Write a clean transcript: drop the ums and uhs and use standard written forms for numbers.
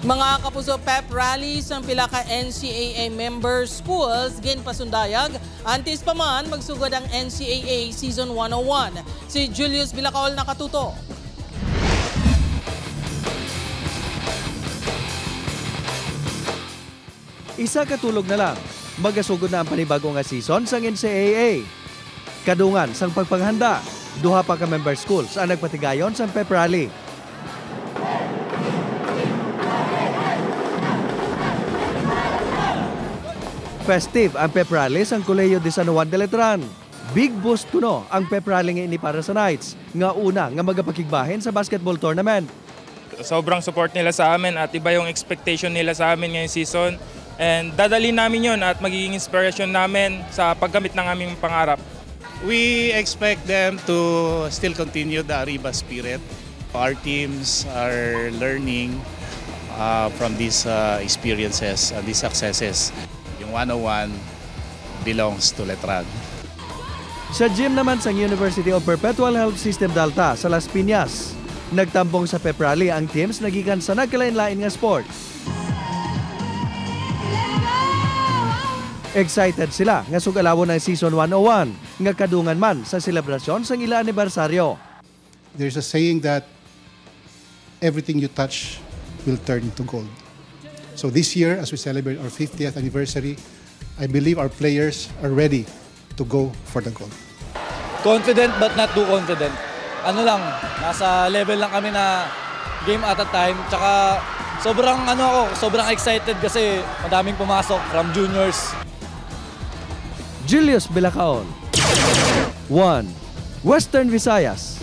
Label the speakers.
Speaker 1: Mga kapuso, pep rallies ang pila ka NCAA member schools gin pasundayag. Antes pa man magsugod ang NCAA Season 101. Si Julius Bilacaol nakatuto.
Speaker 2: Isa katulog na lang, magasugod na ang panibagong nga season sang NCAA. Kadungan sang pagpanghanda, duha pa ka member schools ang nagpatigayon sang pep rally. Festive ang pep rally sang Colegio de San Juan de Letran. Big boost kuno ang pep rally nga ini para sa Knights, nga una nga magapakigbahin sa basketball tournament.
Speaker 3: Sobrang support nila sa amin at iba yung expectation nila sa amin ngayong season. And dadalhin namin yun at magiging inspiration namin sa paggamit ng aming pangarap.
Speaker 4: We expect them to still continue the Arriba spirit. Our teams are learning from these experiences and these successes. Yung 101 belongs to Letran.
Speaker 2: Sa gym naman sa University of Perpetual Health System Dalta sa Las Piñas, nagtambong sa pep rally ang teams nagikan sa nagkalain-lain nga sport. Excited sila nga sugalawon ng Season 101 nga kadungan man sa selebrasyon sang ila anibersaryo.
Speaker 5: There's a saying that everything you touch will turn to gold. So this year, as we celebrate our 50th anniversary, I believe our players are ready to go for the gold.
Speaker 6: Confident but not too confident. Ano lang, nasa level lang kami na game at a time. Tsaka sobrang excited kasi madaming pumasok from juniors.
Speaker 2: Julius Bilacaol, 1 Western Visayas.